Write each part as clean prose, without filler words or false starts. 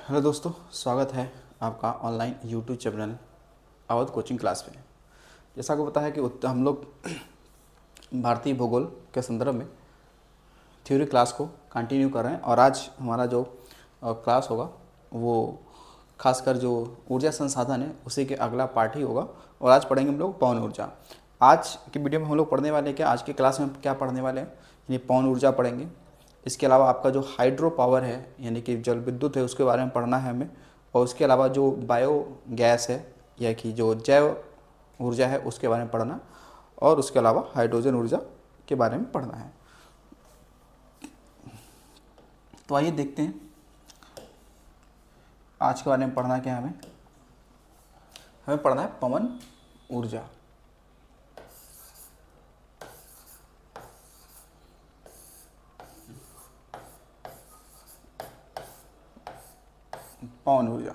Hello दोस्तों, स्वागत है आपका online YouTube channel Awadh coaching class में। जैसा आपको पता है कि हम लोग भारतीय भूगोल के संदर्भ में थ्योरी क्लास को कंटिन्यू कर रहे हैं और आज हमारा जो क्लास होगा वो खासकर जो ऊर्जा संसाधन है उसी के अगला पार्ट ही होगा। और आज पढ़ेंगे हम लोग पवन ऊर्जा। आज की वीडियो में हम लोग पढ़ने वाले हैं क्या, आज की क्लास में क्या पढ़ने वाले हैं, यानी पवन ऊर्जा पढ़ेंगे। इसके अलावा आपका जो हाइड्रो पावर है यानी कि जल विद्युत है उसके बारे में पढ़ना है हमें। और उसके अलावा जो बायो गैस है या कि जो जैव ऊर्जा है उसके बारे में पढ़ना, और उसके अलावा हाइड्रोजन ऊर्जा के बारे में पढ़ना है। तो आइए देखते हैं आज के बारे में पढ़ना क्या है। हमें पढ़ना है पवन ऊर्जा। पवन ऊर्जा,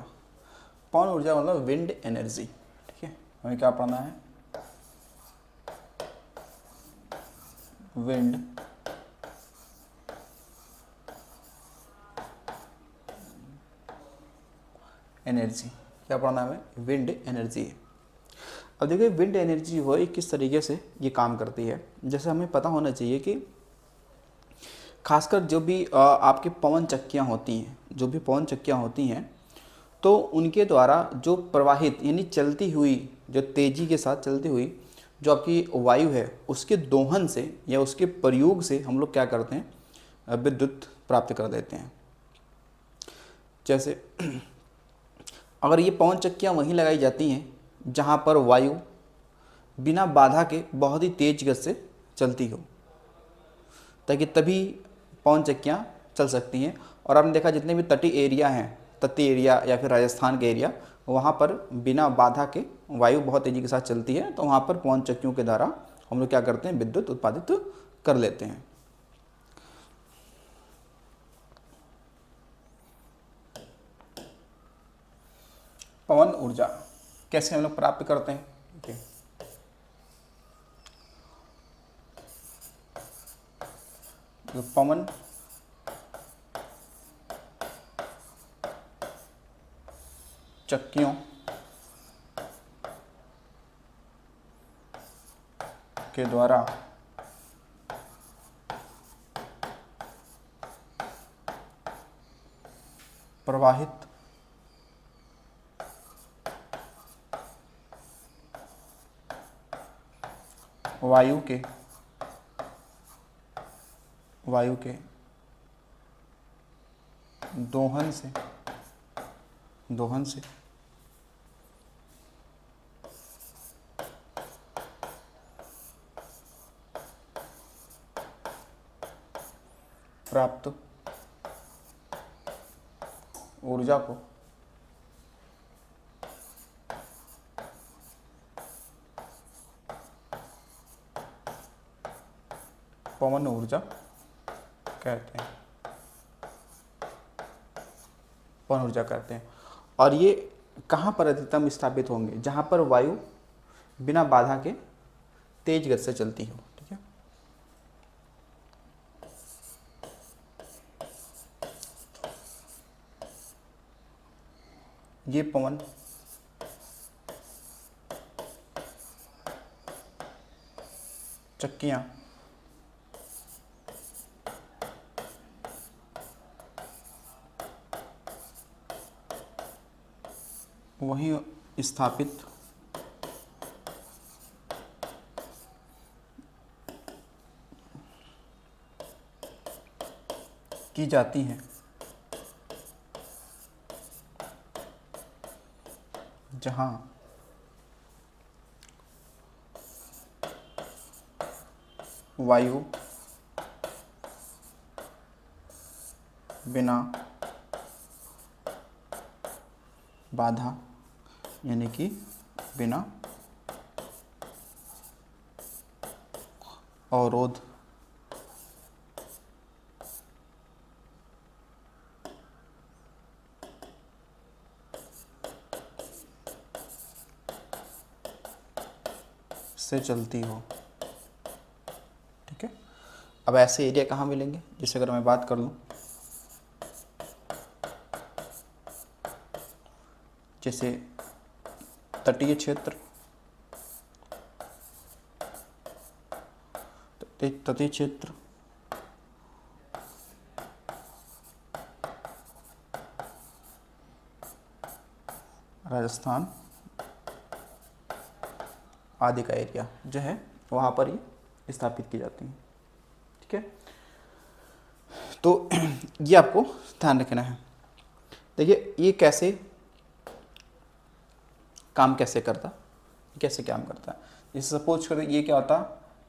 पवन ऊर्जा मतलब विंड एनर्जी। ठीक है, हमें क्या पढ़ना है, विंड एनर्जी। क्या पढ़ना है हमें, विंड एनर्जी। अब देखिए विंड एनर्जी हो ये किस तरीके से ये काम करती है। जैसे हमें पता होना चाहिए कि खासकर जो भी आपकी पवन चक्कियाँ होती हैं, जो भी पवन चक्कियाँ होती हैं, तो उनके द्वारा जो प्रवाहित यानी चलती हुई, जो तेज़ी के साथ चलती हुई जो आपकी वायु है उसके दोहन से या उसके प्रयोग से हम लोग क्या करते हैं, विद्युत प्राप्त कर देते हैं। जैसे अगर ये पवन चक्कियाँ वहीं लगाई जाती हैं जहाँ पर वायु बिना बाधा के बहुत ही तेज गति से चलती हो, ताकि तभी पवन चक्कियाँ चल सकती हैं। और आपने देखा जितने भी तटीय एरिया हैं, तटीय एरिया या फिर राजस्थान के एरिया, वहाँ पर बिना बाधा के वायु बहुत तेज़ी के साथ चलती है, तो वहाँ पर पवन चक्कियों के द्वारा हम लोग क्या करते हैं, विद्युत उत्पादित कर लेते हैं। पवन ऊर्जा कैसे हम लोग प्राप्त करते हैं, okay। तो पवन चक्कियों के द्वारा प्रवाहित वायु के दोहन से प्राप्त ऊर्जा को पवन ऊर्जा कहते हैं, पवन ऊर्जा कहते हैं। और ये कहाँ पर अधिकतम स्थापित होंगे, जहाँ पर वायु बिना बाधा के तेज गति से चलती हो। ठीक है, ये पवन चक्कियाँ वहीं स्थापित की जाती हैं जहाँ वायु बिना बाधा यानी कि बिना अवरोध से चलती हो। ठीक है, अब ऐसे एरिया कहाँ मिलेंगे, जैसे अगर मैं बात कर लूँ जैसे तटीय क्षेत्र, तटीय क्षेत्र, राजस्थान आदि का एरिया जो है वहाँ पर ये स्थापित की जाती हैं। ठीक है, तो ये आपको ध्यान रखना है। देखिए ये कैसे काम कैसे करता, कैसे काम करता है। जैसे सपोज करें ये क्या होता,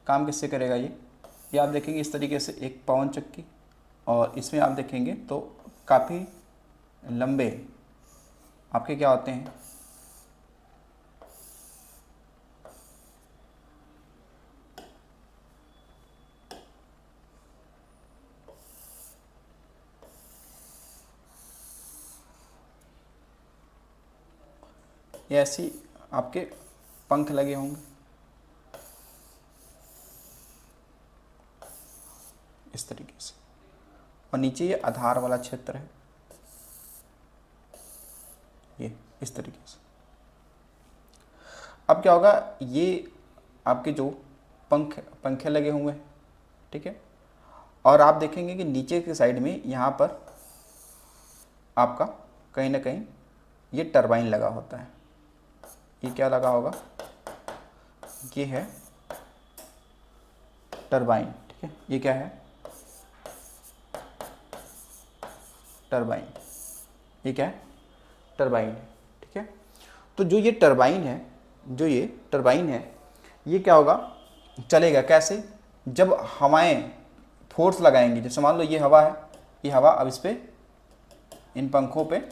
काम कैसे करेगा ये आप देखेंगे इस तरीके से एक पवन चक्की, और इसमें आप देखेंगे तो काफ़ी लंबे आपके क्या होते हैं, ये ऐसी आपके पंख लगे होंगे इस तरीके से, और नीचे ये आधार वाला क्षेत्र है, ये इस तरीके से। अब क्या होगा, ये आपके जो पंखे लगे हुए हैं, ठीक है, और आप देखेंगे कि नीचे के साइड में यहाँ पर आपका कहीं ना कहीं ये टरबाइन लगा होता है। ये क्या लगा होगा, ये है टरबाइन। ठीक है, ये क्या है, टरबाइन। ये क्या है, टरबाइन है। ठीक है, तो जो ये टरबाइन है, जो ये टरबाइन है, ये क्या होगा, चलेगा कैसे, जब हवाएं फोर्स लगाएंगी। जैसे मान लो ये हवा है, ये हवा अब इस पे, इन पंखों पे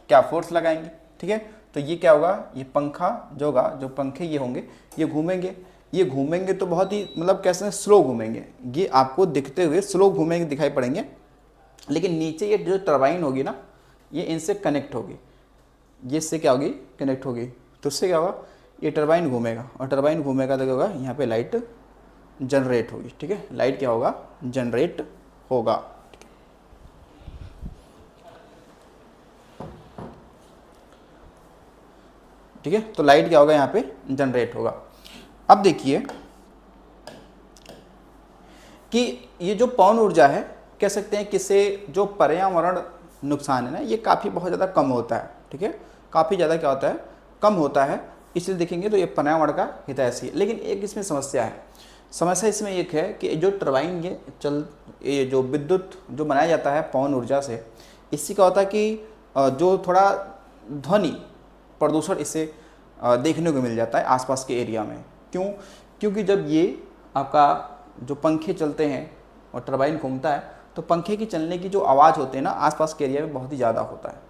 क्या फोर्स लगाएंगे। ठीक है, तो ये क्या होगा, ये पंखा जो होगा, जो पंखे ये होंगे, ये घूमेंगे। ये घूमेंगे तो बहुत ही मतलब कैसे स्लो घूमेंगे, ये आपको दिखते हुए स्लो घूमेंगे दिखाई पड़ेंगे, लेकिन नीचे ये जो टरबाइन होगी ना, ये इनसे कनेक्ट होगी, ये इससे क्या होगी, कनेक्ट होगी। तो उससे क्या होगा, ये टरबाइन घूमेगा, और टरबाइन घूमेगा तो क्या होगा, यहाँ पे लाइट जनरेट होगी। ठीक है, लाइट क्या होगा, जनरेट होगा। ठीक है, तो लाइट क्या होगा, यहाँ पे जनरेट होगा। अब देखिए कि ये जो पवन ऊर्जा है, कह सकते हैं कि इससे जो पर्यावरण नुकसान है ना, ये काफ़ी बहुत ज़्यादा कम होता है। ठीक है, काफ़ी ज़्यादा क्या होता है, कम होता है। इसलिए देखेंगे तो ये पर्यावरण का हितैषी है। लेकिन एक इसमें समस्या है, समस्या इसमें एक है कि जो टरबाइन ये जो विद्युत जो बनाया जाता है पवन ऊर्जा से, इससे क्या होता है कि जो थोड़ा ध्वनि प्रदूषण इससे देखने को मिल जाता है आसपास के एरिया में। क्यों, क्योंकि जब ये आपका जो पंखे चलते हैं और टरबाइन घूमता है, तो पंखे की चलने की जो आवाज़ होती है ना, आसपास के एरिया में बहुत ही ज़्यादा होता है।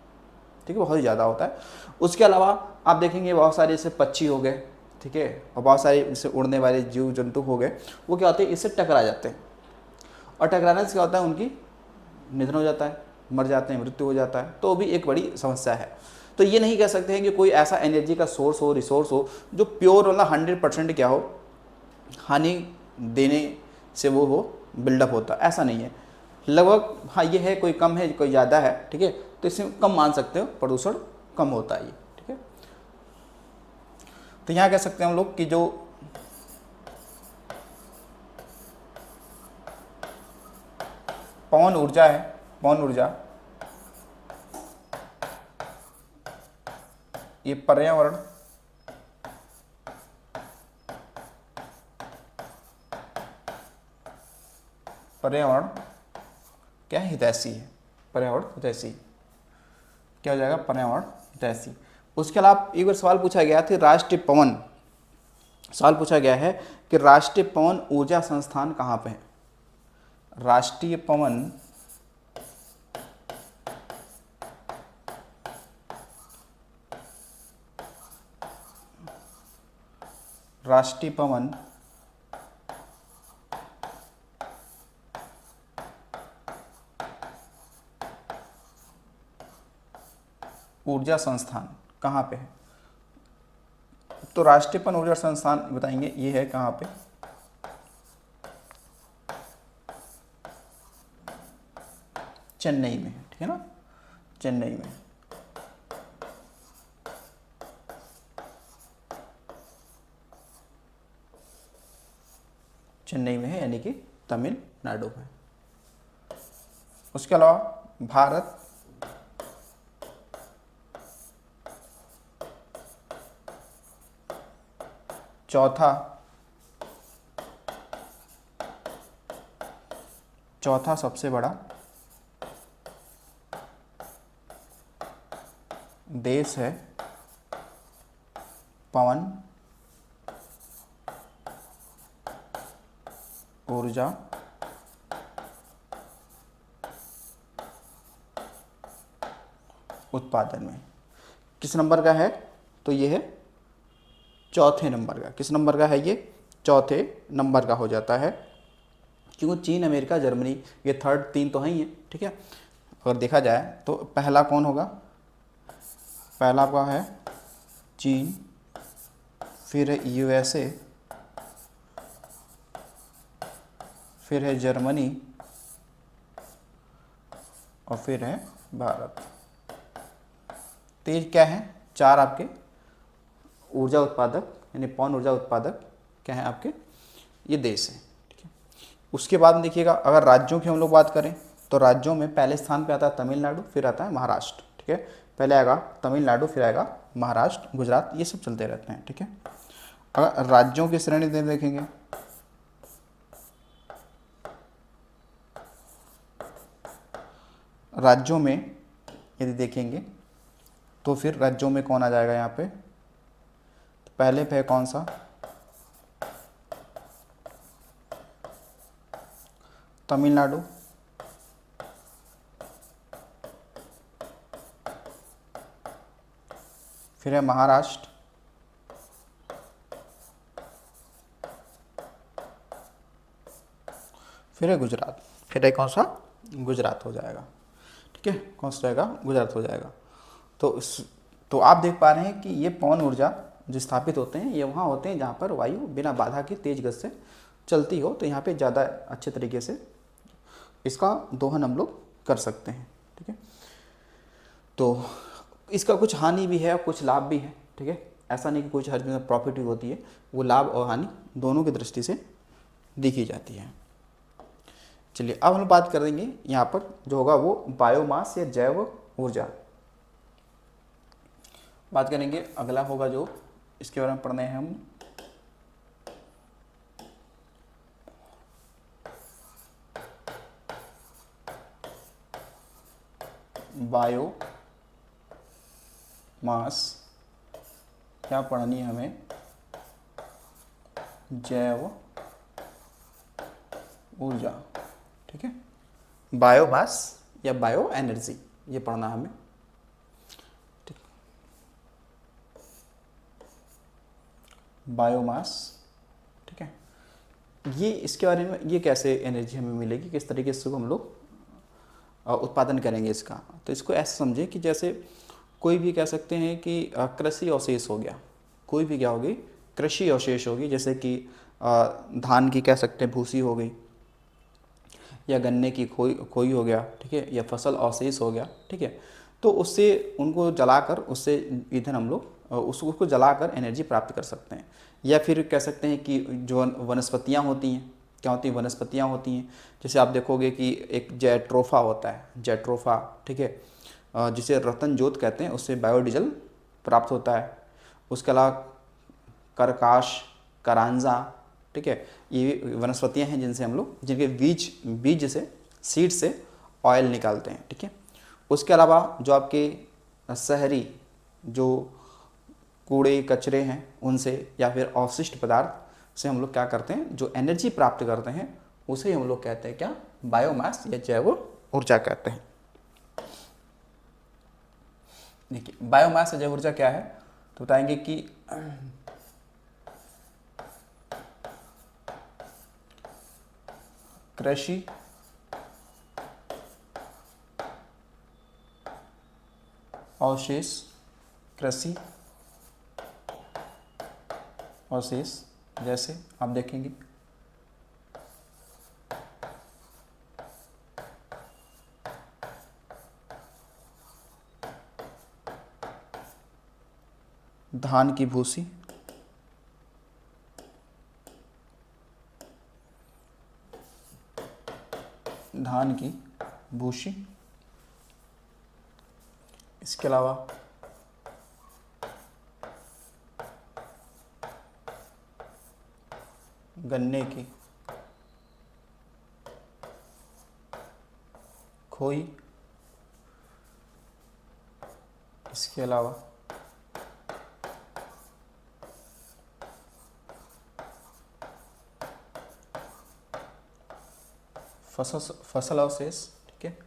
ठीक है, बहुत ही ज़्यादा होता है। उसके अलावा आप देखेंगे बहुत सारे जैसे पक्षी हो गए, ठीक है, और बहुत सारे जैसे उड़ने वाले जीव जंतु हो गए, वो क्या होते हैं, इससे टकरा जाते हैं, और टकराने से क्या होता है, उनकी निधन हो जाता है, मर जाते हैं, मृत्यु हो जाता है। तो भी एक बड़ी समस्या है। तो ये नहीं कह सकते हैं कि कोई ऐसा एनर्जी का सोर्स हो, रिसोर्स हो, जो प्योर वाला 100% क्या हो, हानि देने से वो बिल्डअप होता, ऐसा नहीं है। लगभग हाँ ये है, कोई कम है कोई ज़्यादा है। ठीक है, तो इसमें कम मान सकते हो, प्रदूषण कम होता है ये। ठीक है, तो यहाँ कह सकते हैं हम लोग कि जो पवन ऊर्जा है, पवन ऊर्जा ये पर्यावरण क्या है, हितैषी है। पर्यावरण हितैषी क्या हो जाएगा, पर्यावरण हितैषी। उसके अलावा एक बार सवाल पूछा गया था, राष्ट्रीय पवन, सवाल पूछा गया है कि राष्ट्रीय पवन ऊर्जा संस्थान कहाँ पे है। राष्ट्रीय पवन ऊर्जा संस्थान कहाँ पे है। तो राष्ट्रीय पवन ऊर्जा संस्थान बताएंगे, ये है कहाँ पे, चेन्नई में है। ठीक है ना, चेन्नई में। चेन्नई में है, यानी कि तमिलनाडु में। उसके अलावा भारत चौथा सबसे बड़ा देश है पवन ऊर्जा उत्पादन में। किस नंबर का है? तो ये है चौथे नंबर का। किस नंबर का है ये? चौथे नंबर का हो जाता है, क्योंकि चीन, अमेरिका, जर्मनी ये थर्ड, तीन तो हैं ही है, ठीक है। अगर देखा जाए तो पहला कौन होगा? पहला आपका है चीन, फिर है यूएसए, फिर है जर्मनी और फिर है भारत। तो ये क्या है? चार आपके ऊर्जा उत्पादक यानी पवन ऊर्जा उत्पादक क्या है आपके? ये देश है, ठीक है। उसके बाद में देखिएगा, अगर राज्यों की हम लोग बात करें तो राज्यों में पहले स्थान पे आता है तमिलनाडु, फिर आता है महाराष्ट्र, ठीक है। पहले आएगा तमिलनाडु, फिर आएगा महाराष्ट्र, गुजरात, ये सब चलते रहते हैं, ठीक है। अगर राज्यों की श्रेणी देखेंगे राज्यों में यदि देखेंगे तो फिर राज्यों में कौन आ जाएगा यहाँ पे? तो पहले पे कौन सा? तमिलनाडु, फिर है महाराष्ट्र, फिर है गुजरात। फिर है कौन सा? गुजरात हो जाएगा, ठीक है। कौन सा जाएगा? गुजरात हो जाएगा। तो आप देख पा रहे हैं कि ये पवन ऊर्जा जो स्थापित होते हैं ये वहाँ होते हैं जहाँ पर वायु बिना बाधा के तेज गति से चलती हो, तो यहाँ पे ज़्यादा अच्छे तरीके से इसका दोहन हम लोग कर सकते हैं, ठीक है। तो इसका कुछ हानि भी है और कुछ लाभ भी है, ठीक है। ऐसा नहीं कि कुछ हर जगह प्रॉफिट ही होती है, वो लाभ और हानि दोनों की दृष्टि से देखी जाती है। चलिए अब हम बात करेंगे यहाँ पर जो होगा वो बायोमास या जैव ऊर्जा बात करेंगे। अगला होगा जो इसके बारे में पढ़ने हैं हम बायो मास, क्या पढ़नी है हमें? जैव ऊर्जा, ठीक है। बायोमास या बायो एनर्जी ये पढ़ना हमें, ठीक। बायोमास, ठीक है। ये इसके बारे में, ये कैसे एनर्जी हमें मिलेगी, किस तरीके से हम लोग उत्पादन करेंगे इसका? तो इसको ऐसे समझे कि जैसे कोई भी कह सकते हैं कि कृषि अवशेष हो गया, कोई भी क्या होगी? कृषि अवशेष होगी, जैसे कि धान की कह सकते हैं भूसी हो गई, या गन्ने की खोई हो गया, ठीक है, या फसल अवशेष हो गया, ठीक है। तो उससे उनको जलाकर उससे ईंधन हम लोग उसको जलाकर एनर्जी प्राप्त कर सकते हैं। या फिर कह सकते हैं कि जो वनस्पतियाँ होती हैं, क्या होती हैं? वनस्पतियाँ होती हैं। जैसे आप देखोगे कि एक जैट्रोफा होता है, जैट्रोफा, ठीक है, जिसे रतन जोत कहते हैं, उससे बायोडीजल प्राप्त होता है। उसके अलावा करकाश, करांजा, ठीक है, ये वनस्पतियां हैं जिनसे हम लोग, जिनके बीज से, सीड से ऑयल निकालते हैं, ठीक है। उसके अलावा जो आपके शहरी जो कूड़े कचरे हैं उनसे या फिर अवशिष्ट पदार्थ से हम लोग क्या करते हैं? जो एनर्जी प्राप्त करते हैं उसे हम लोग कहते हैं क्या? बायोमास या जैव ऊर्जा कहते हैं। देखिए बायोमास या जैव ऊर्जा क्या है तो बताएंगे कि कृषि अवशेष, कृषि अवशेष, जैसे आप देखेंगे धान की भूसी, धान की भूसी, इसके अलावा गन्ने की खोई, इसके अलावा फसल अवशेष, ठीक है,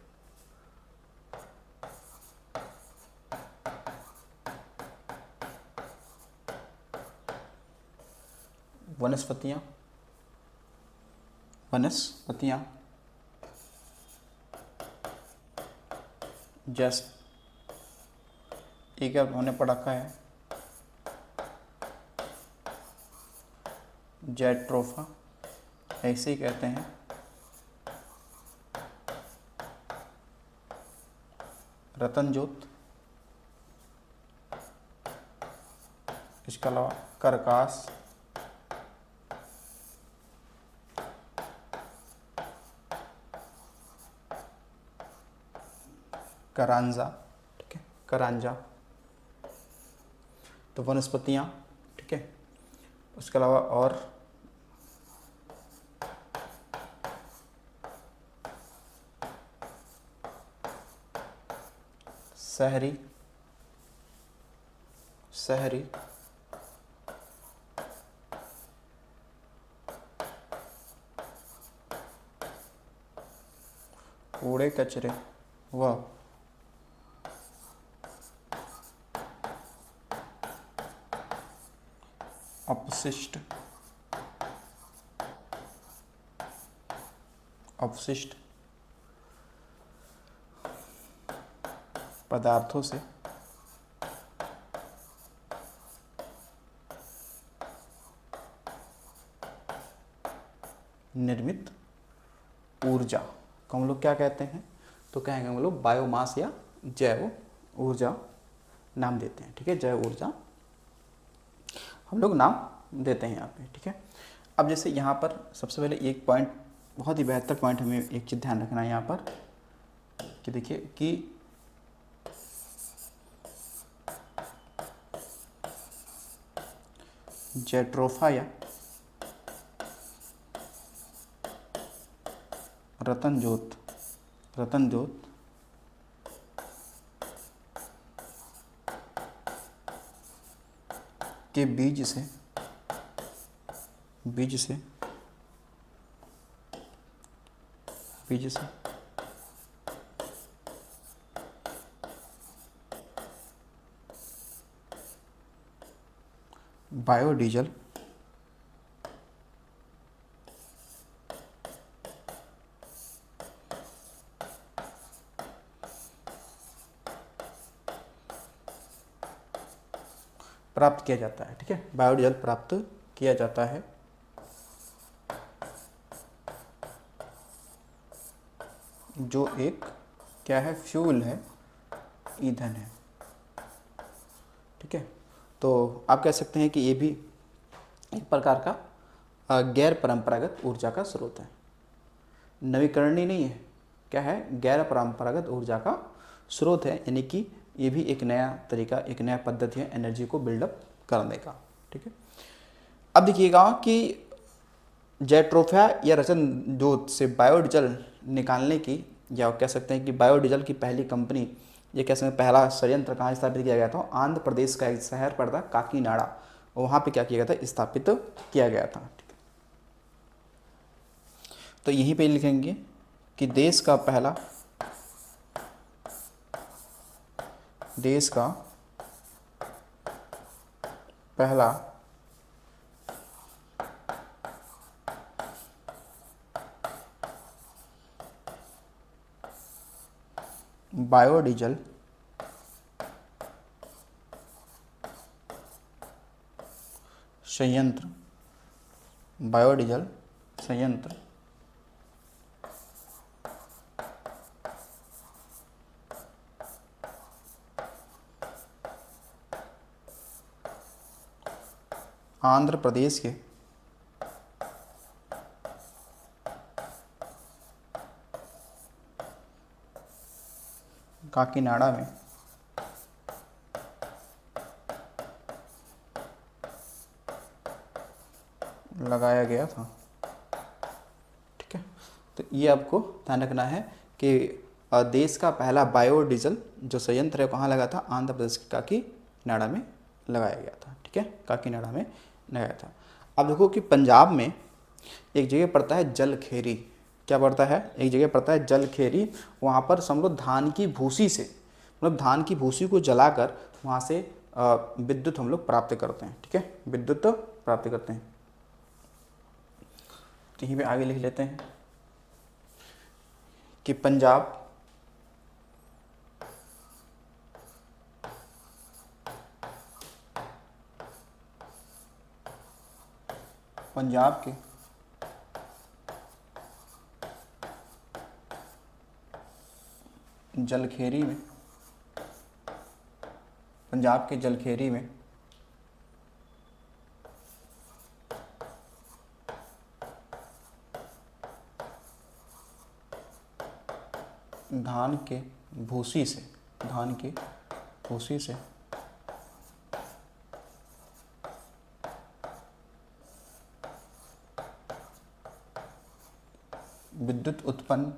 वनस्पतियाँ, जैसे एक हमने पढ़ा है जैट्रोफा, ऐसे ही कहते हैं। रतनजोत, इसके अलावा करकास, करांजा, ठीक है, करांजा, तो वनस्पतियाँ, ठीक है। उसके अलावा और शहरी, कूड़े कचरे व अपशिष्ट पदार्थों से निर्मित ऊर्जा को हम लोग क्या कहते हैं, तो कहेंगे हम लोग बायोमास या जैव ऊर्जा नाम देते हैं, ठीक है, जैव ऊर्जा हम लोग नाम देते हैं यहाँ पे, ठीक है। अब जैसे यहाँ पर सबसे पहले एक पॉइंट, बहुत ही बेहतर पॉइंट, हमें एक चीज़ ध्यान रखना है यहाँ पर कि देखिए कि जैट्रोफा या रतनजोत के बीज से बायोडीजल प्राप्त किया जाता है, ठीक है, बायोडीजल प्राप्त किया जाता है। जो एक क्या है, फ्यूल है, ईंधन है, ठीक है। तो आप कह सकते हैं कि ये भी एक प्रकार का गैर परंपरागत ऊर्जा का स्रोत है, नवीकरणीय नहीं है, क्या है, गैर परंपरागत ऊर्जा का स्रोत है, यानी कि ये भी एक नया तरीका, एक नया पद्धति है एनर्जी को बिल्डअप करने का, ठीक है। अब देखिएगा कि जैट्रोफा या रतनजोत से बायोडीजल निकालने की, या कह सकते हैं कि बायोडीजल की पहली कंपनी, ये कह सकते हैं पहला संयंत्र कहाँ स्थापित किया गया था, आंध्र प्रदेश का एक शहर पड़ता काकीनाडा, वहाँ पे क्या किया गया था, स्थापित किया गया था, ठीक है। तो यहीं पे लिखेंगे कि देश का पहला बायोडीजल संयंत्र आंध्र प्रदेश के काकीनाडा में लगाया गया था। ठीक है, तो ये आपको ध्यान रखना है कि देश का पहला बायोडीजल जो संयंत्र है कहाँ लगा था, आंध्र प्रदेश के काकीनाडा में लगाया गया था। ठीक है, काकीनाडा में लगाया था। अब देखो कि पंजाब में एक जगह पड़ता है जलखेरी, क्या पड़ता है, एक जगह पड़ता है जलखेरी, वहाँ पर हम लोग धान की भूसी से, मतलब धान की भूसी को जलाकर वहाँ से विद्युत हम लोग प्राप्त करते हैं। ठीक है, विद्युत प्राप्त करते हैं। तो यहीं पे आगे लिख लेते हैं कि पंजाब के जलखेरी में, पंजाब के जलखेरी में धान के भूसी से, धान की भूसी से विद्युत उत्पन्न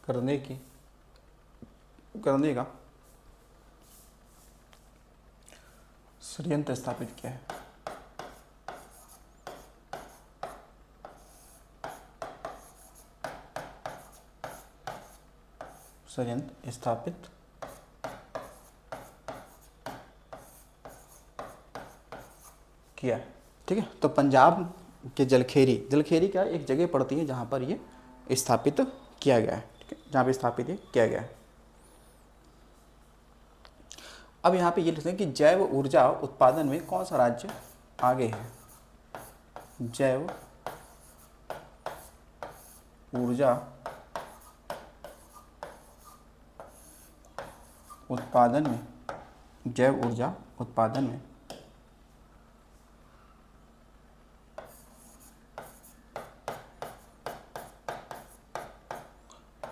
करने का संयंत्र स्थापित किया है। संयंत्र स्थापित किया है। ठीक है, तो पंजाब के जलखेरी, जलखेरी क्या एक जगह पड़ती है जहाँ पर ये स्थापित किया गया है। ठीक है, जहाँ पे स्थापित किया गया है। अब यहाँ पे ये लिखते हैं कि जैव ऊर्जा उत्पादन में कौन सा राज्य आगे है। जैव ऊर्जा उत्पादन में, जैव ऊर्जा उत्पादन में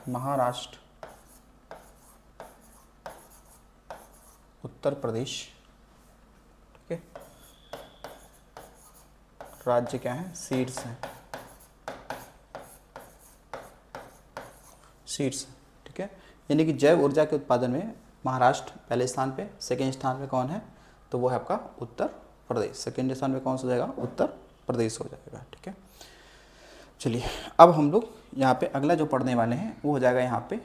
महाराष्ट्र, उत्तर प्रदेश, ठीक है, राज्य क्या है, शीर्ष है, शीर्ष। ठीक है, यानी कि जैव ऊर्जा के उत्पादन में महाराष्ट्र पहले स्थान पे, सेकेंड स्थान पे कौन है, तो वो है आपका उत्तर प्रदेश। सेकेंड स्थान पे कौन सा हो जाएगा, उत्तर प्रदेश हो जाएगा। ठीक है, चलिए अब हम लोग यहाँ पे अगला जो पढ़ने वाले हैं वो हो जाएगा यहाँ पे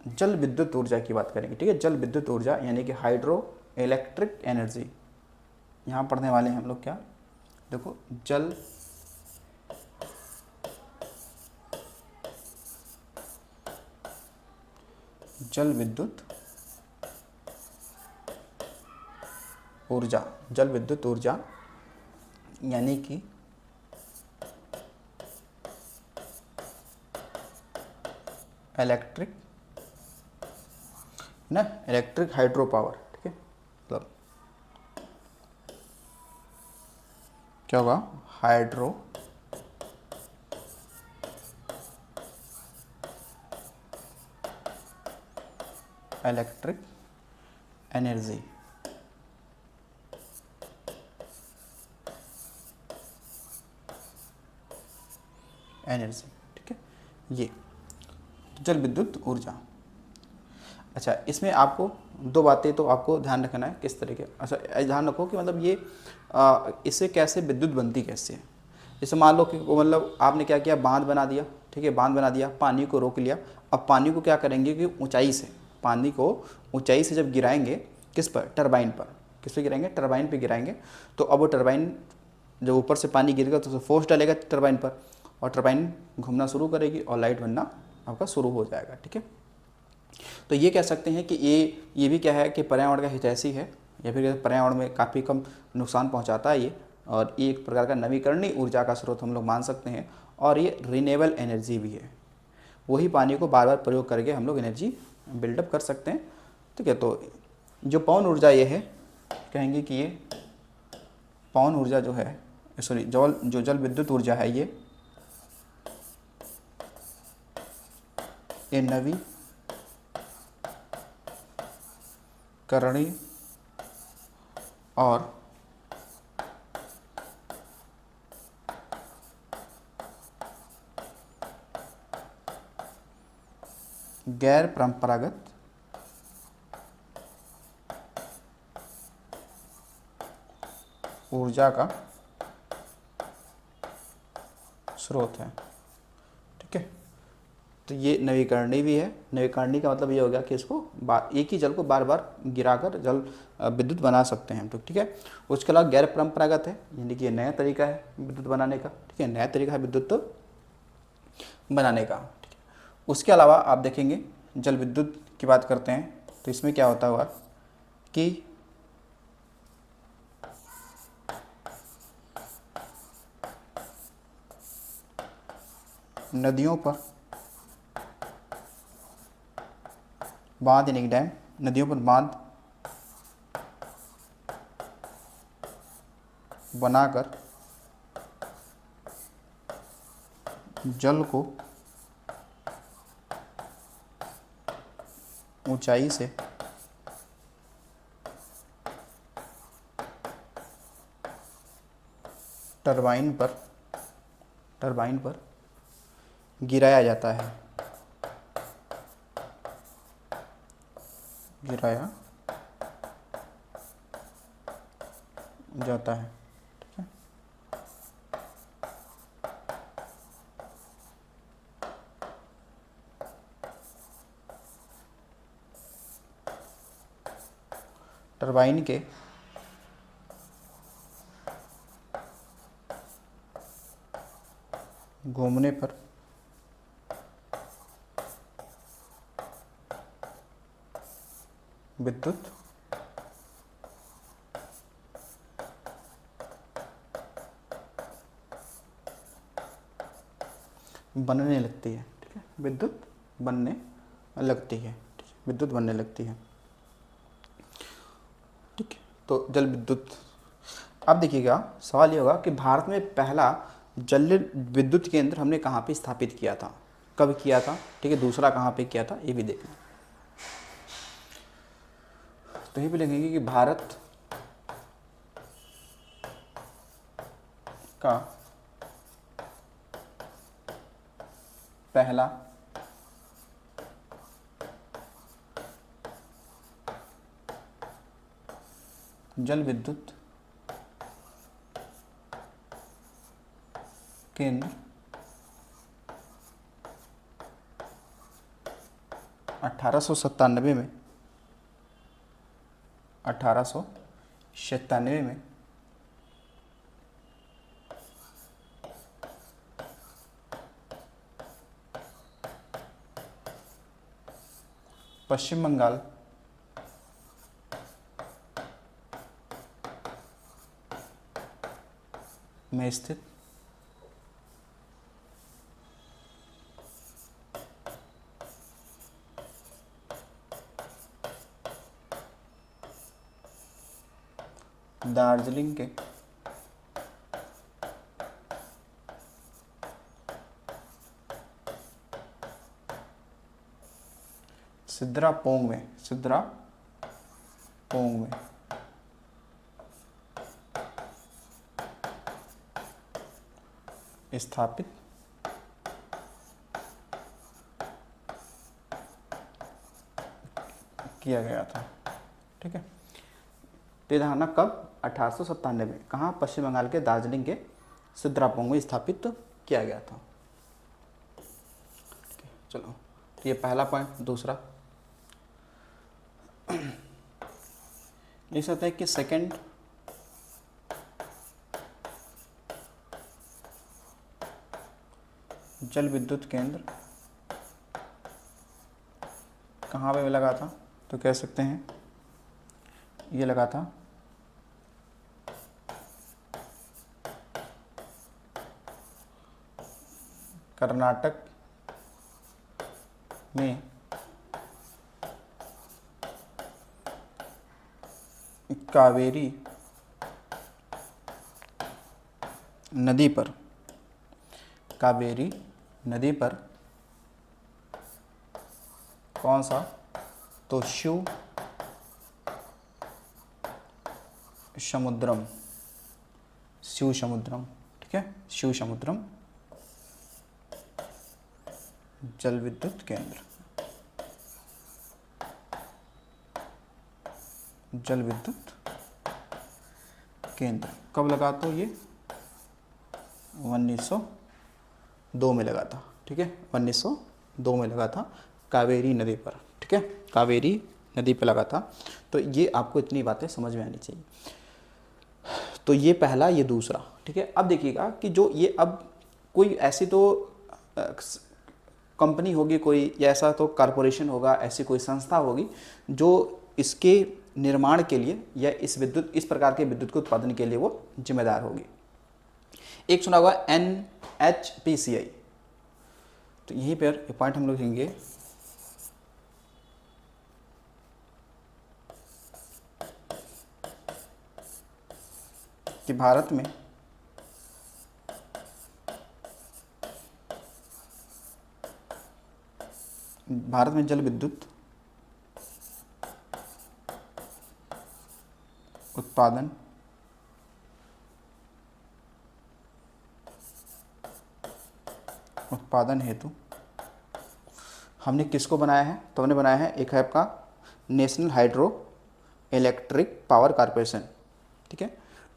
जल विद्युत ऊर्जा की बात करेंगे। ठीक है, जल विद्युत ऊर्जा यानी कि हाइड्रो इलेक्ट्रिक एनर्जी, यहाँ पढ़ने वाले हैं हम लोग क्या, देखो जल विद्युत ऊर्जा, जल विद्युत ऊर्जा यानी कि इलेक्ट्रिक ना, इलेक्ट्रिक हाइड्रो पावर। ठीक है, मतलब क्या होगा, हाइड्रो इलेक्ट्रिक एनर्जी, ठीक है, ये जल विद्युत ऊर्जा। अच्छा, इसमें आपको दो बातें तो आपको ध्यान रखना है किस तरीके, अच्छा ध्यान रखो कि मतलब ये इससे कैसे विद्युत बनती कैसे है। जैसे मान लो कि मतलब आपने क्या किया, बांध बना दिया। ठीक है, बांध बना दिया, पानी को रोक लिया। अब पानी को क्या करेंगे कि ऊंचाई से, पानी को ऊंचाई से जब गिराएंगे किस पर, टरबाइन पर, किस पे गिराएंगे, टरबाइन पे गिराएंगे। तो अब वो टरबाइन जब ऊपर से पानी गिरेगा तो फोर्स डालेगा टरबाइन पर, और टरबाइन घूमना शुरू करेगी और लाइट बनना आपका शुरू हो जाएगा। ठीक है, तो ये कह सकते हैं कि ये भी क्या है कि पर्यावरण का हितैषी है, या फिर पर्यावरण में काफ़ी कम नुकसान पहुंचाता है ये, और ये एक प्रकार का नवीकरणीय ऊर्जा का स्रोत हम लोग मान सकते हैं। और ये रिन्यूएबल एनर्जी भी है, वही पानी को बार बार प्रयोग करके हम लोग एनर्जी बिल्डअप कर सकते हैं। ठीक है। तो जो पवन ऊर्जा ये है, कहेंगे कि ये पवन ऊर्जा जो है, सॉरी जो जल विद्युत ऊर्जा है ये नवीकरणीय और गैर परंपरागत ऊर्जा का स्रोत है। ठीक है। तो ये नवीकरणीय भी है। नवीकरणीय का मतलब ये हो गया कि इसको एक ही जल को बार बार गिराकर जल विद्युत बना सकते हैं हम। तो ठीक है। उसके अलावा गैर परंपरागत है, यानी कि ये नया तरीका है विद्युत बनाने का। ठीक है, नया तरीका है विद्युत बनाने का। ठीक है। उसके अलावा आप देखेंगे जल विद्युत की बात करते हैं तो इसमें क्या होता हुआ कि नदियों पर बांध, यानी डैम, नदियों पर बांध बनाकर जल को ऊंचाई से टरबाइन पर गिराया जाता है, गिराया जाता है। ठीक है। टरबाइन के घूमने पर विद्युत बनने लगती है। ठीक है, विद्युत बनने लगती है। ठीक है, विद्युत बनने लगती है। ठीक है। तो जल विद्युत, अब देखिएगा सवाल ये होगा कि भारत में पहला जल विद्युत केंद्र हमने कहाँ पे स्थापित किया था, कब किया था। ठीक है, दूसरा कहाँ पे किया था ये भी देखना। तो यहीं पे लिखेंगे कि भारत का पहला जल विद्युत केंद्र 1897 में 1897 में पश्चिम बंगाल में स्थित दार्जिलिंग के सिद्रापोंग में स्थापित किया गया था। ठीक है। तो धारणा कब, 1897 में, कहाँ, पश्चिम बंगाल के दार्जिलिंग के सिद्रापोंग में स्थापित किया गया था। ठीक है, चलो तो ये पहला पॉइंट। दूसरा देख सकते हैं कि सेकंड जल विद्युत केंद्र कहाँ पे लगा था, तो कह सकते हैं ये लगा था कर्नाटक में कावेरी नदी पर, कावेरी नदी पर कौन सा, तो शिव समुद्रम, शिव समुद्रम, ठीक है, शिव समुद्रम जल विद्युत केंद्र, जल विद्युत केंद्र कब लगा, तो ये 1902 में लगा था, ठीक है, 1902 में लगा था कावेरी नदी पर, ठीक है, कावेरी नदी पर लगा था। तो ये आपको इतनी बातें समझ में आनी चाहिए। तो ये पहला, ये दूसरा, ठीक है। अब देखिएगा कि जो ये, अब कोई ऐसी तो कंपनी होगी कोई, या ऐसा तो कॉरपोरेशन होगा, ऐसी कोई संस्था होगी जो इसके निर्माण के लिए या इस प्रकार के विद्युत के उत्पादन के लिए वो जिम्मेदार होगी। एक सुना होगा NHPCI, तो यहीं पर पॉइंट हम लोग लिखेंगे कि भारत में जल विद्युत उत्पादन हेतु हमने किसको बनाया है, तो हमने बनाया है, एक है आपका national hydro electric power corporation, ठीक है।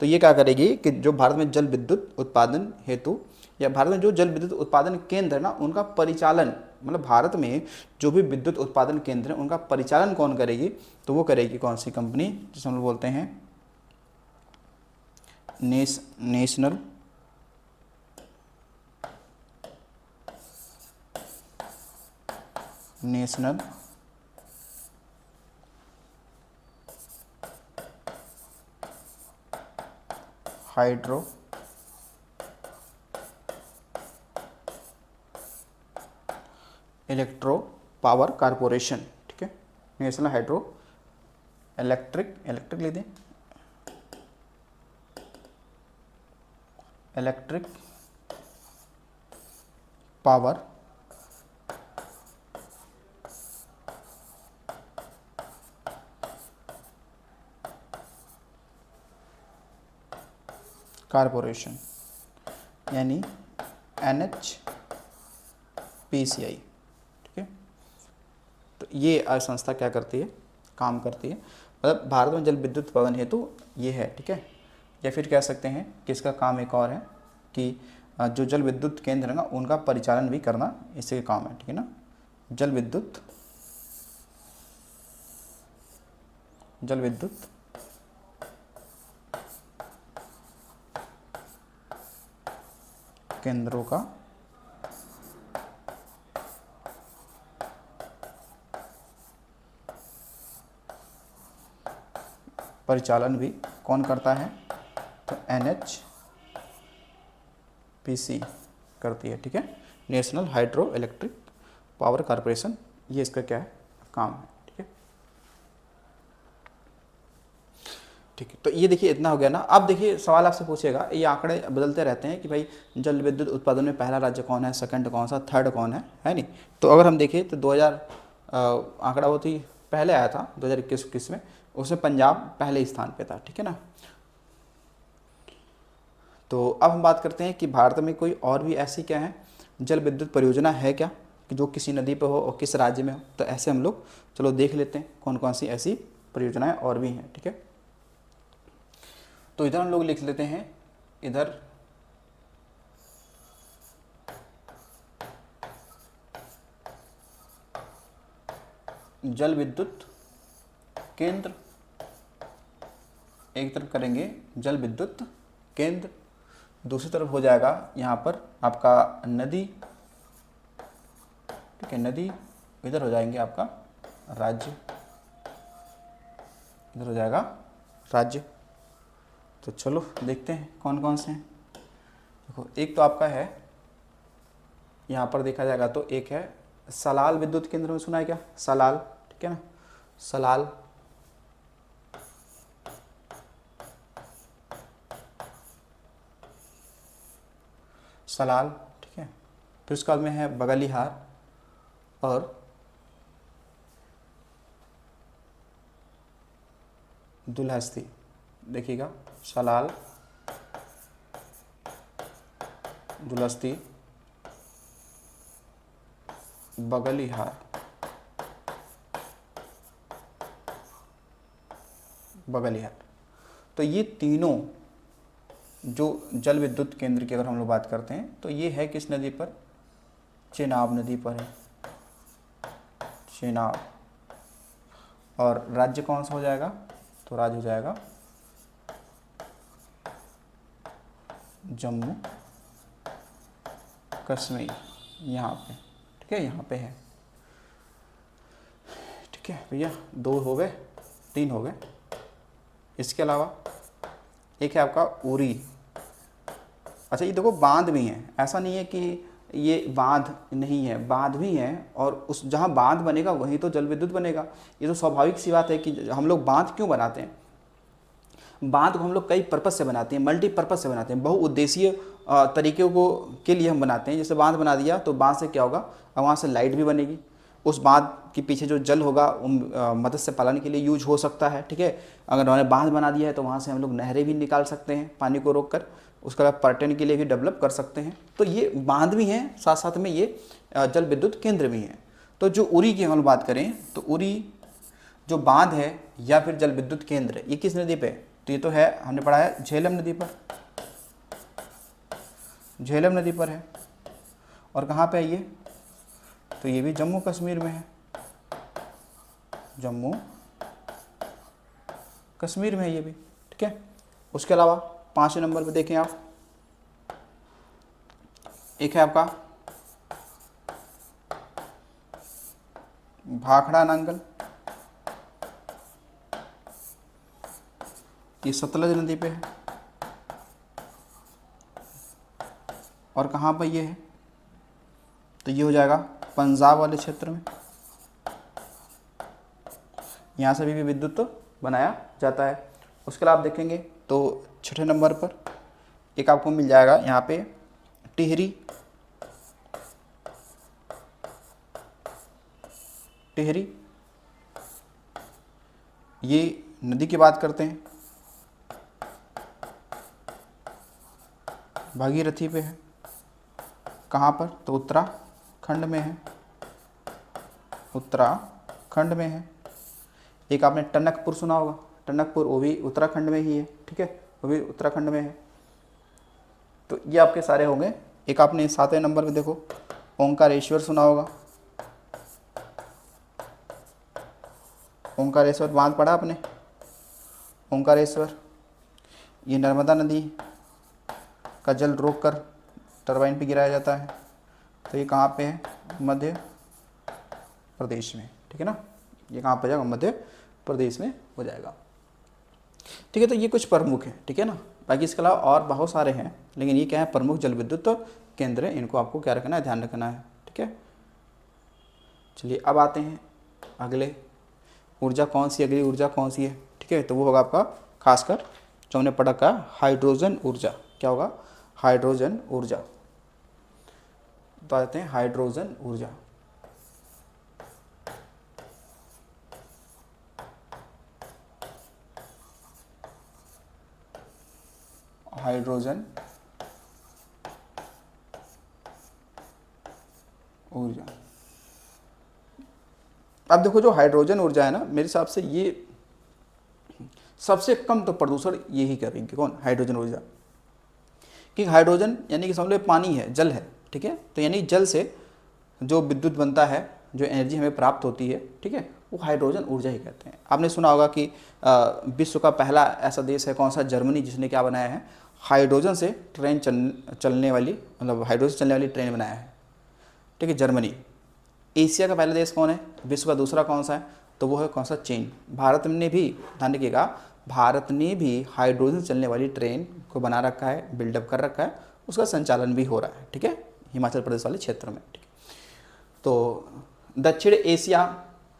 तो ये क्या करेगी कि जो भारत में जल विद्युत उत्पादन हेतु, या भारत में जो जल विद्युत उत्पादन केंद्र है ना, उनका परिचालन, मतलब भारत में जो भी विद्युत उत्पादन केंद्र है उनका परिचालन कौन करेगी, तो वो करेगी कौन सी कंपनी, जिसे हम लोग बोलते हैं national hydro electro power corporation, ठीक है, नेशनल हाइड्रो इलेक्ट्रिक लिख दें, इलेक्ट्रिक पावर कॉरपोरेशन, यानी NHPCI, ठीक है। तो ये संस्था क्या करती है, काम करती है, मतलब भारत में जल विद्युत उत्पादन हेतु ये है, ठीक है। या फिर कह सकते हैं कि इसका काम एक और है कि जो जल विद्युत केंद्र है ना, उनका परिचालन भी करना इससे काम है, ठीक है ना। जल विद्युत केंद्रों का परिचालन भी कौन करता है, तो NHPC करती है, ठीक है, national hydro electric power corporation, ये इसका क्या है, काम है, ठीक है। ठीक है, तो ये देखिए इतना हो गया ना। अब देखिए सवाल आपसे पूछेगा, ये आंकड़े बदलते रहते हैं कि भाई जल विद्युत उत्पादन में पहला राज्य कौन है, सेकंड कौन सा, थर्ड कौन है नहीं। तो अगर हम देखें तो 2000 आंकड़ा बहुत ही पहले आया था 2021 में, उसमें पंजाब पहले स्थान पे था, ठीक है ना। तो अब हम बात करते हैं कि भारत में कोई और भी ऐसी क्या है जल विद्युत परियोजना है क्या, कि जो किसी नदी पर हो और किस राज्य में हो। तो ऐसे हम लोग चलो देख लेते हैं कौन कौन सी ऐसी परियोजनाएं और भी हैं, ठीक है। तो इधर हम लोग लिख लेते हैं, इधर जल विद्युत केंद्र, एक तरफ करेंगे जल विद्युत केंद्र, दूसरी तरफ हो जाएगा यहाँ पर आपका नदी, ठीक है, नदी, इधर हो जाएंगे आपका राज्य, इधर हो जाएगा राज्य। तो चलो देखते हैं कौन कौन से हैं। देखो एक तो आपका है, यहाँ पर देखा जाएगा तो एक है सलाल विद्युत केंद्र, में सुना है क्या, सलाल, ठीक है ना, सलाल सलाल, ठीक है। फिर उसके बाद में है बगलिहार और दुलहस्ती। देखिएगा, सलाल, दुलहस्ती, बगलिहार, बगलिहार। तो ये तीनों जो जल विद्युत केंद्र की अगर हम लोग बात करते हैं तो ये है किस नदी पर? चेनाब नदी पर है, चेनाब। और राज्य कौन सा हो जाएगा? तो राज्य हो जाएगा जम्मू कश्मीर, यहाँ पे, ठीक है, यहाँ पे है, ठीक है भैया। 2 हो गए, 3 हो गए। इसके अलावा एक है आपका उरी। अच्छा, ये देखो बांध भी हैं, ऐसा नहीं है कि ये बांध नहीं है, बांध भी हैं, और उस जहाँ बांध बनेगा वहीं तो जल विद्युत बनेगा। ये तो स्वाभाविक सी बात है कि हम लोग बांध क्यों बनाते हैं? बांध को हम लोग कई पर्पज़ से बनाते हैं, मल्टीपर्पज़ से बनाते हैं, बहुउद्देशीय तरीक़ों को के लिए हम बनाते हैं। जैसे बांध बना दिया तो बांध से क्या होगा? वहाँ से लाइट भी बनेगी, उस बांध के पीछे जो जल होगा मत्स्य पालन के लिए यूज हो सकता है, ठीक है। अगर उन्होंने बांध बना दिया है तो वहाँ से हम लोग नहरें भी निकाल सकते हैं पानी को रोक कर, उसके बाद पर्यटन के लिए भी डेवलप कर सकते हैं। तो ये बांध भी हैं, साथ साथ में ये जल विद्युत केंद्र भी हैं। तो जो उरी की हम बात करें तो उरी जो बांध है या फिर जल विद्युत केंद्र, ये किस नदी पे? तो ये तो है, हमने पढ़ा है झेलम नदी पर, झेलम नदी पर है। और कहाँ पे है ये? तो ये भी जम्मू कश्मीर में है, जम्मू कश्मीर में है ये भी, ठीक है। उसके अलावा 5वें नंबर पे देखें आप, एक है आपका भाखड़ा नांगल, ये सतलज नदी पे है। और कहाँ पर ये है? तो ये हो जाएगा पंजाब वाले क्षेत्र में, यहाँ से भी विद्युत तो बनाया जाता है। उसके अलावा आप देखेंगे तो 6ठे नंबर पर एक आपको मिल जाएगा यहाँ पे टिहरी, टिहरी, ये नदी की बात करते हैं, भागीरथी पे है। कहाँ पर? तो उत्तराखंड में है, उत्तराखंड में है। एक आपने टनकपुर सुना होगा, टनकपुर, वो भी उत्तराखंड में ही है, ठीक है, वो भी उत्तराखंड में है। तो ये आपके सारे होंगे। एक आपने 7वें नंबर पे देखो ओंकारेश्वर सुना होगा, ओंकारेश्वर बांध पढ़ा आपने, ओंकारेश्वर। ये नर्मदा नदी का जल रोक कर टरबाइन पे गिराया जाता है। तो ये कहाँ पे है? मध्य प्रदेश में, ठीक है ना। ये कहाँ पर जाएगा? मध्य प्रदेश में हो जाएगा, ठीक है। तो ये कुछ प्रमुख है, ठीक है ना। बाकी इसके अलावा और बहुत सारे हैं, लेकिन ये क्या है? प्रमुख जल विद्युत केंद्र है, इनको आपको क्या रखना है? ध्यान रखना है, ठीक है। चलिए अब आते हैं अगले, ऊर्जा कौन सी, अगली ऊर्जा कौन सी है, ठीक है। तो वो होगा आपका खासकर जो हमने पढ़ा का हाइड्रोजन ऊर्जा। क्या होगा? हाइड्रोजन ऊर्जा। तो आते हैं हाइड्रोजन ऊर्जा। हाइड्रोजन ऊर्जा। अब देखो जो हाइड्रोजन ऊर्जा है ना, मेरे हिसाब से ये सबसे कम तो प्रदूषण ये ही करेंगे, कौन? हाइड्रोजन ऊर्जा। कि हाइड्रोजन यानी कि समझ लो पानी है, जल है, ठीक है। तो यानी जल से जो विद्युत बनता है, जो एनर्जी हमें प्राप्त होती है, ठीक है, वो हाइड्रोजन ऊर्जा ही कहते हैं। आपने सुना होगा कि विश्व का पहला ऐसा देश है कौन सा? जर्मनी, जिसने क्या बनाया है? हाइड्रोजन से ट्रेन चलने वाली, मतलब हाइड्रोजन चलने वाली ट्रेन बनाया है, ठीक है, जर्मनी। एशिया का पहला देश कौन है? विश्व का दूसरा कौन सा है? तो वो है कौन सा? चीन। भारत ने भी, ध्यान रखिएगा, भारत ने भी हाइड्रोजन चलने वाली ट्रेन को बना रखा है, बिल्डअप कर रखा है, उसका संचालन भी हो रहा है, ठीक है, हिमाचल प्रदेश वाले क्षेत्र में, ठीक है। तो दक्षिण एशिया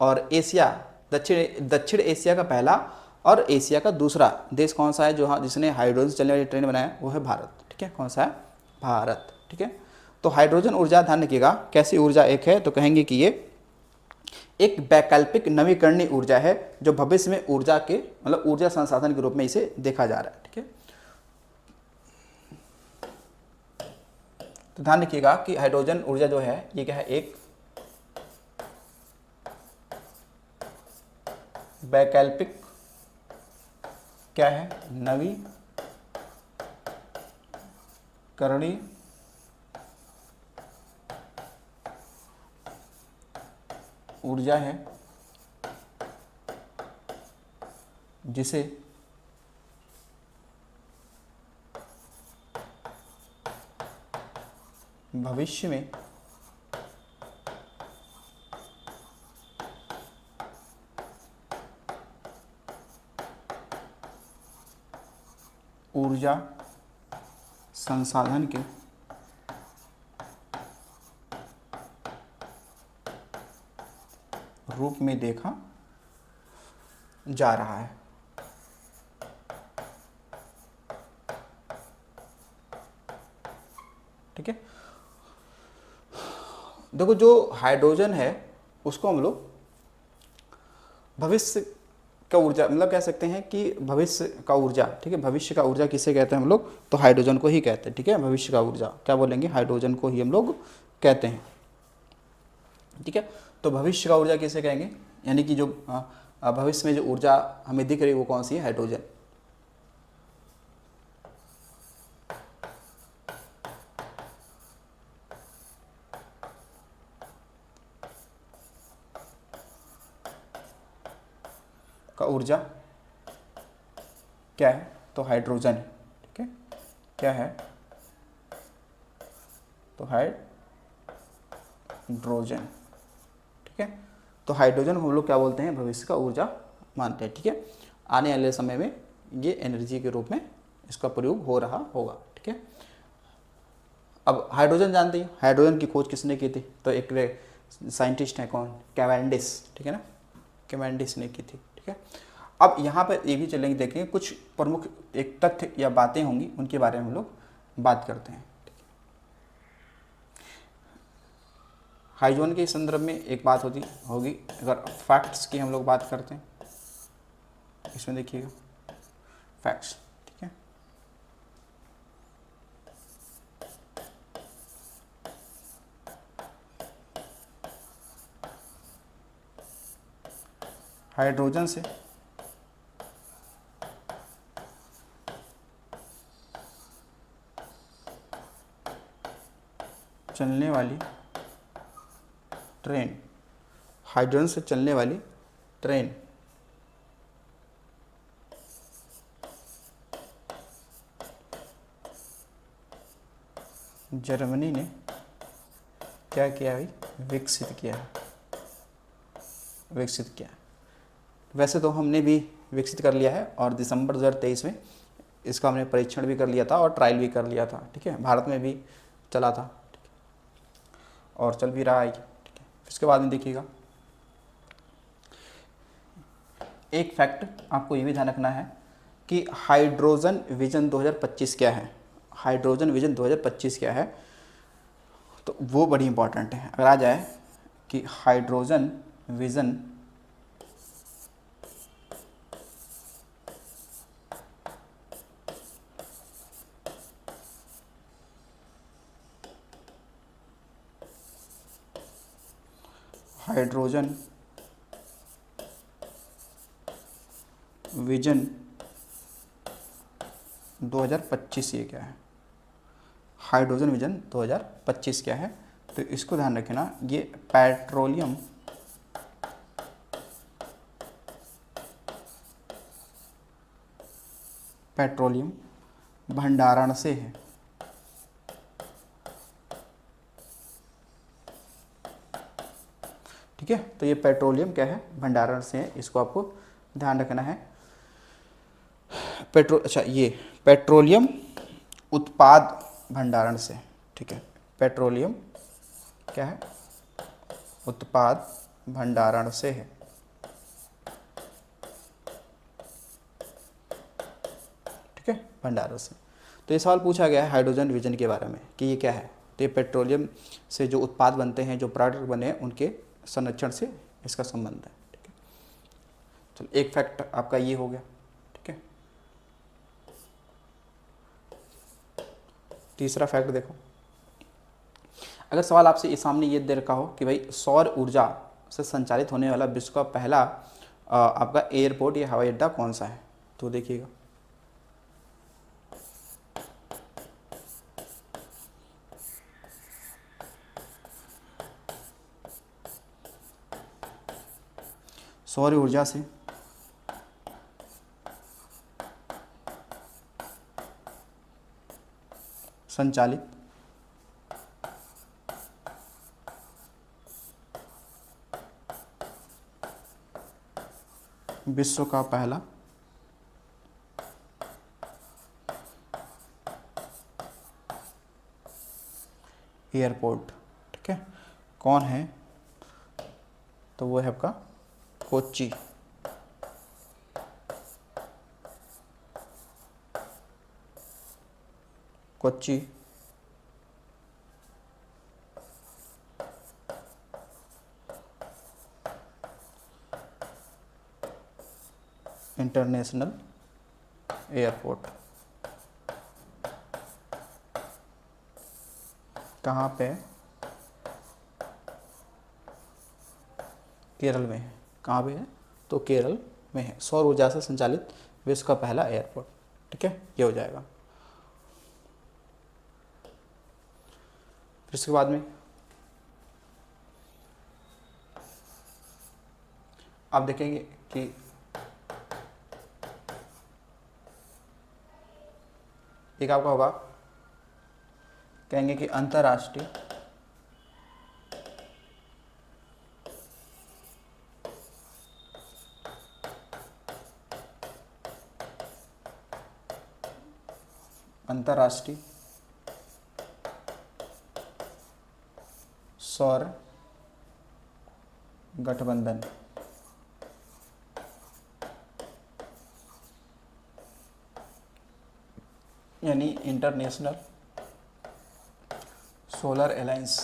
और एशिया, दक्षिण एशिया का पहला और एशिया का दूसरा देश कौन सा है जो जिसने हाइड्रोजन चलने वाली ट्रेन बनाया? वो है भारत, ठीक है। कौन सा है? भारत, ठीक है। तो हाइड्रोजन ऊर्जा ध्यान रखिएगा कैसी ऊर्जा एक है, तो कहेंगे कि ये एक वैकल्पिक नवीकरणीय ऊर्जा है जो भविष्य में ऊर्जा के मतलब ऊर्जा संसाधन के रूप में इसे देखा जा रहा है, ठीक है। तो ध्यान रखिएगा कि हाइड्रोजन ऊर्जा जो है ये क्या है, एक वैकल्पिक क्या है, नवीकरणीय ऊर्जा है जिसे भविष्य में ऊर्जा संसाधन के रूप में देखा जा रहा है। ठीक है। देखो जो हाइड्रोजन है उसको हम लोग भविष्य का ऊर्जा मतलब कह सकते हैं कि भविष्य का ऊर्जा, ठीक है। भविष्य का ऊर्जा किसे कहते हैं हम लोग, तो हाइड्रोजन को ही कहते हैं, ठीक है। भविष्य का ऊर्जा क्या बोलेंगे, हाइड्रोजन को ही हम लोग कहते हैं, ठीक है। तो भविष्य का ऊर्जा किसे कहेंगे, यानी कि जो भविष्य में जो ऊर्जा हमें दिख रही है वो कौन सी है, हाइड्रोजन। का ऊर्जा क्या है, तो हाइड्रोजन है, ठीक है। क्या है, तो हाइड्रोजन, ठीक है। तो हाइड्रोजन को हम लोग क्या बोलते हैं, भविष्य का ऊर्जा मानते हैं, ठीक है। आने वाले समय में ये एनर्जी के रूप में इसका प्रयोग हो रहा होगा, ठीक है। अब हाइड्रोजन जानते हैं, हाइड्रोजन की खोज किसने की थी, तो एक साइंटिस्ट है कौन, कैवेंडिश, ठीक है ना, कैवेंडिश ने की थी, ठीक है। अब यहाँ पर ये भी चलेंगे, देखेंगे कुछ प्रमुख एक तथ्य या बातें होंगी उनके बारे में हम लोग बात करते हैं। हाइड्रोजन के संदर्भ में एक बात होगी अगर फैक्ट्स की हम लोग बात करते हैं, इसमें देखिएगा फैक्ट्स, ठीक है। हाइड्रोजन से चलने वाली ट्रेन, हाइड्रोजन से चलने वाली ट्रेन जर्मनी ने क्या किया भाई, विकसित किया। वैसे तो हमने भी विकसित कर लिया है और दिसंबर 2023 में इसका हमने परीक्षण भी कर लिया था और ट्रायल भी कर लिया था, ठीक है। भारत में भी चला था, ठीक है, और चल भी रहा है, ठीक है। इसके बाद में देखिएगा एक फैक्ट आपको ये भी ध्यान रखना है कि हाइड्रोजन विजन 2025 क्या है, हाइड्रोजन विजन 2025 क्या है, तो वो बड़ी इंपॉर्टेंट है। अगर आ जाए कि हाइड्रोजन विजन हाइड्रोजन विजन 2025 ये क्या है, हाइड्रोजन विजन 2025 क्या है, तो इसको ध्यान रखना, ये पेट्रोलियम भंडारण से है, ठीक है। तो ये पेट्रोलियम क्या है, भंडारण से है, इसको आपको ध्यान रखना है। ये पेट्रोलियम उत्पाद भंडारण से, ठीक है। पेट्रोलियम क्या है, उत्पाद भंडारण से है, ठीक है, भंडारण से। तो ये सवाल पूछा गया है हाइड्रोजन विजन के बारे में कि ये क्या है, तो ये पेट्रोलियम से जो उत्पाद बनते हैं, जो प्रोडक्ट बने हैं, उनके संरक्षण से इसका संबंध है। ठीक है, चलो एक फैक्ट आपका ये हो गया। ठीक है, तीसरा फैक्ट देखो, अगर सवाल आपसे इस सामने ये दे रखा हो कि भाई सौर ऊर्जा से संचालित होने वाला विश्व का पहला आपका एयरपोर्ट या हवाई अड्डा कौन सा है, तो देखिएगा सौर ऊर्जा से संचालित विश्व का पहला एयरपोर्ट, ठीक है, कौन है, तो वो है आपका कोच्चि। कोच्चि इंटरनेशनल एयरपोर्ट कहाँ पे है, केरल में है। कहाँ पे है, तो केरल में है। सौर ऊर्जा से संचालित विश्व का पहला एयरपोर्ट। ठीक है, ये हो जाएगा। फिर इसके बाद में आप देखेंगे कि एक आपका होगा, कहेंगे कि अंतर्राष्ट्रीय अंतर्राष्ट्रीय सौर गठबंधन, यानी इंटरनेशनल सोलर अलायंस।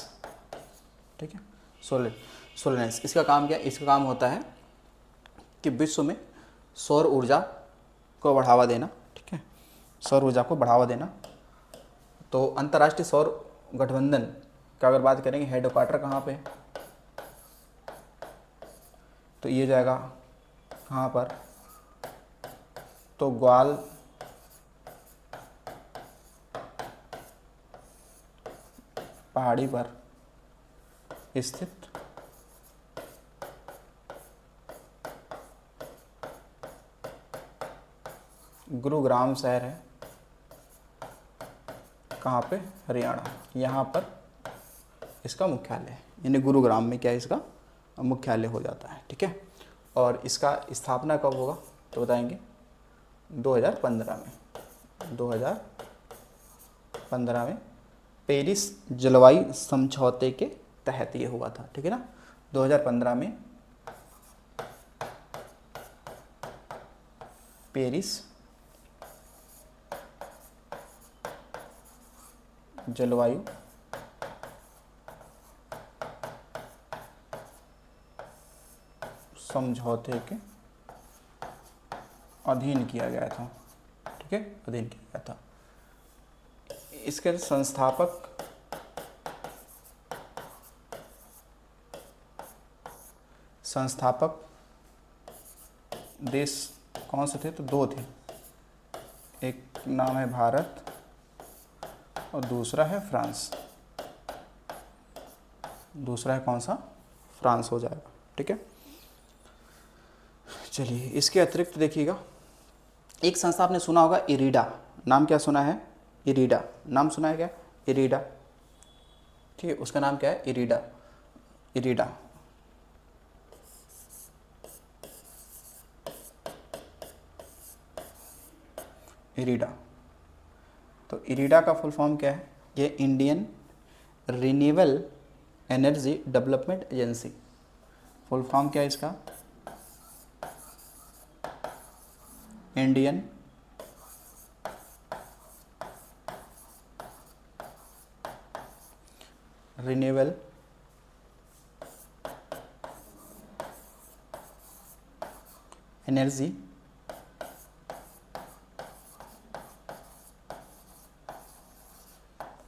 ठीक है, सोलर अलायंस, इसका काम क्या है, इसका काम होता है कि विश्व में सौर ऊर्जा को बढ़ावा देना। ठीक है, सौर ऊर्जा को बढ़ावा देना। तो अंतर्राष्ट्रीय सौर गठबंधन का अगर बात करेंगे, हेड क्वार्टर कहाँ पे है, तो ये जाएगा कहाँ पर, तो ग्वाल पहाड़ी पर स्थित गुरुग्राम शहर है। कहाँ पे, हरियाणा, यहाँ पर इसका मुख्यालय है, यानी गुरुग्राम में क्या है, इसका मुख्यालय हो जाता है। ठीक है, और इसका स्थापना कब होगा, तो बताएंगे 2015 में। 2015 में पेरिस जलवायु समझौते के तहत ये हुआ था। ठीक है ना, 2015 में पेरिस जलवायु समझौते के अधीन किया गया था। ठीक है, अधीन किया गया था। इसके संस्थापक देश कौन से थे, तो दो थे, एक नाम है भारत और दूसरा है फ्रांस। दूसरा है कौन सा, फ्रांस हो जाएगा। ठीक है, चलिए इसके अतिरिक्त देखिएगा, एक संस्था आपने सुना होगा, इरीडा। नाम क्या सुना है, इरीडा, नाम सुना है क्या, इरीडा। ठीक है, उसका नाम क्या है, इरीडा। इरीडा इरीडा, तो इरीडा का फुल फॉर्म क्या है, ये Indian renewable energy development agency. Full form क्या है इसका, Indian renewable energy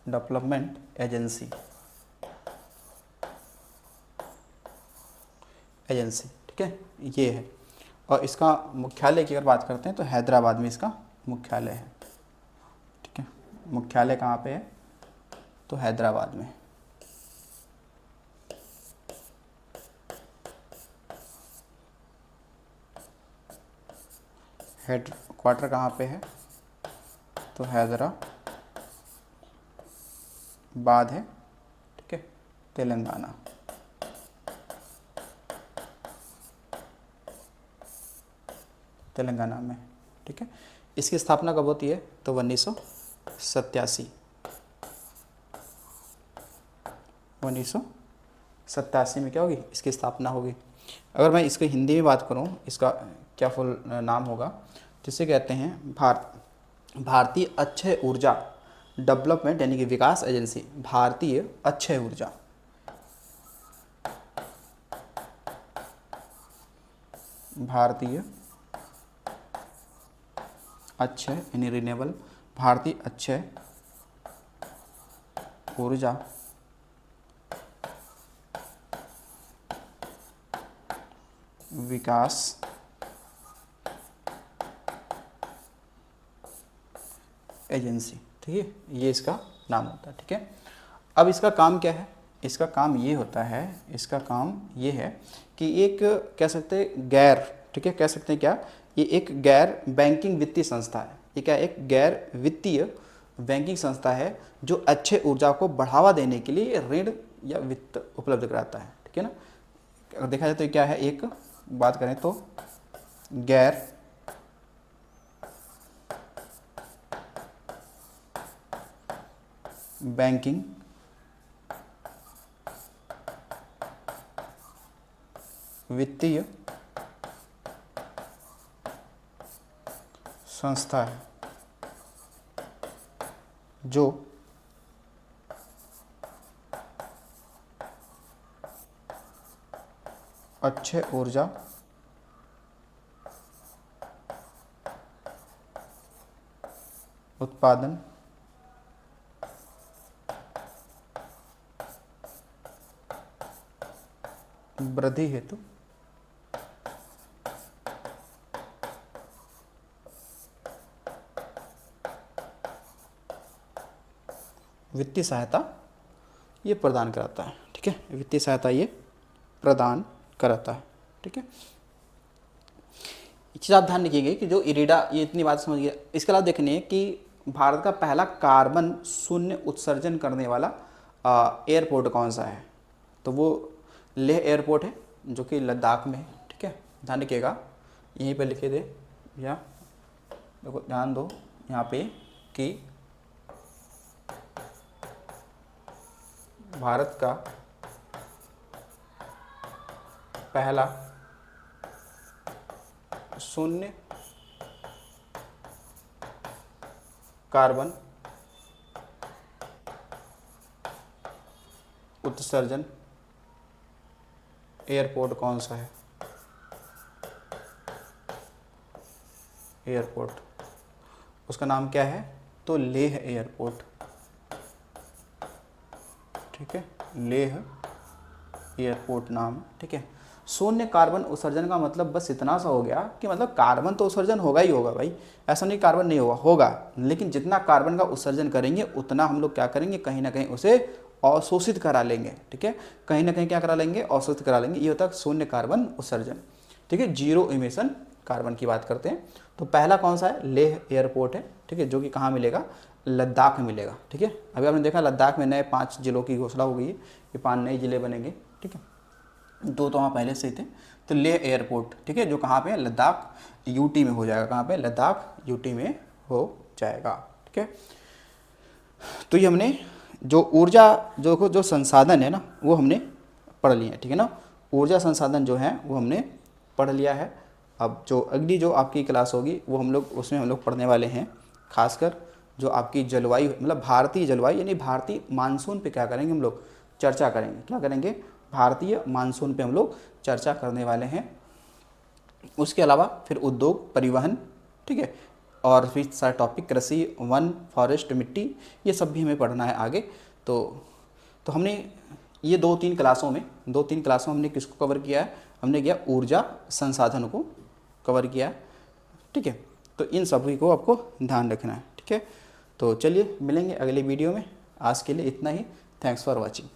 development agency ठीक है, ये है। और इसका मुख्यालय की अगर बात करते हैं तो हैदराबाद में इसका मुख्यालय है। ठीक है, मुख्यालय कहाँ पे है? तो हैदराबाद में। हेड क्वार्टर कहाँ पे है? तो हैदराबाद है। ठीक है, तेलंगाना। तेलंगाना में। ठीक है, इसकी स्थापना कब होती है? तो 1987 में क्या होगी? इसकी स्थापना होगी। अगर मैं इसको हिंदी में बात करूं, इसका क्या फुल नाम होगा, जिसे कहते हैं भारतीय अक्षय ऊर्जा डेवलपमेंट यानी कि विकास एजेंसी। भारतीय अक्षय ऊर्जा, भारतीय अक्षय यानी रिन्यूएबल, भारतीय अक्षय ऊर्जा विकास एजेंसी। ठीक है, ये इसका नाम होता है। ठीक है, अब इसका काम क्या है? इसका काम ये होता है, इसका काम ये है कि एक कह सकते हैं गैर, ठीक है, कह सकते हैं क्या, ये एक गैर बैंकिंग वित्तीय संस्था है। ये क्या? एक गैर वित्तीय बैंकिंग संस्था है जो अक्षय ऊर्जा को बढ़ावा देने के लिए ऋण या वित्त उपलब्ध कराता है। ठीक है ना, अगर देखा जाए तो क्या है, एक बात करें तो गैर बैंकिंग वित्तीय संस्था है जो अक्षय ऊर्जा उत्पादन वृद्धि हेतु वित्तीय सहायता ये प्रदान कराता है। ठीक है, वित्तीय सहायता ये प्रदान कराता है। ठीक है, एक चीज़ आप ध्यान रखिएगा कि जो इरीडा, ये इतनी बात समझिए। इसके अलावा देखने कि भारत का पहला कार्बन शून्य उत्सर्जन करने वाला एयरपोर्ट कौन सा है? तो वो लेह एयरपोर्ट है जो कि लद्दाख में है। ठीक है, ध्यान रखिएगा, यहीं पे लिखे दे या देखो, ध्यान दो यहाँ पे कि भारत का पहला शून्य कार्बन उत्सर्जन एयरपोर्ट कौन सा है? एयरपोर्ट, उसका नाम क्या है? तो लेह एयरपोर्ट। ठीक है, लेह एयरपोर्ट नाम। ठीक है, शून्य कार्बन उत्सर्जन का मतलब बस इतना सा हो गया कि मतलब कार्बन तो उत्सर्जन होगा ही होगा भाई, ऐसा नहीं कार्बन नहीं होगा, लेकिन जितना कार्बन का उत्सर्जन करेंगे उतना हम लोग क्या करेंगे, कहीं ना कहीं उसे अवशोषित करा लेंगे। ठीक है, कहीं ना कहीं क्या करा लेंगे, अवशोषित करा लेंगे। ये होता है शून्य कार्बन उत्सर्जन। ठीक है, जीरो इमिशन कार्बन की बात करते हैं। तो पहला कौन सा है? लेह एयरपोर्ट है। ठीक है, जो कि कहाँ मिलेगा? लद्दाख में मिलेगा। ठीक है, अभी आपने देखा लद्दाख में नए 5 जिलों की घोषणा हो गई है कि 5 नए जिले बनेंगे। ठीक है, 2 तो वहाँ पहले से ही थे। तो लेह एयरपोर्ट, ठीक है, जो कहाँ पे है? लद्दाख यूटी में हो जाएगा। कहाँ पे? लद्दाख यूटी में हो जाएगा। ठीक है, तो ये हमने जो ऊर्जा जो संसाधन है ना, वो हमने पढ़ लिए हैं। ठीक है ना, ऊर्जा संसाधन जो है वो हमने पढ़ लिया है। अब जो अगली जो आपकी क्लास होगी वो उसमें हम लोग पढ़ने वाले हैं खासकर जो आपकी जलवायु, मतलब भारतीय जलवायु यानी भारतीय मानसून पे क्या करेंगे हम लोग, चर्चा करेंगे। क्या करेंगे? भारतीय मानसून पे हम लोग चर्चा करने वाले हैं। उसके अलावा फिर उद्योग, परिवहन, ठीक है, और फिर सारा टॉपिक कृषि, वन, फॉरेस्ट, मिट्टी, ये सब भी हमें पढ़ना है आगे। तो हमने ये 2-3 क्लासों में हमने किसको कवर किया है? हमने किया ऊर्जा संसाधन को कवर किया है, ठीक है। तो इन सभी को आपको ध्यान रखना है, ठीक है। तो चलिए मिलेंगे अगले वीडियो में। आज के लिए इतना ही। Thanks for watching.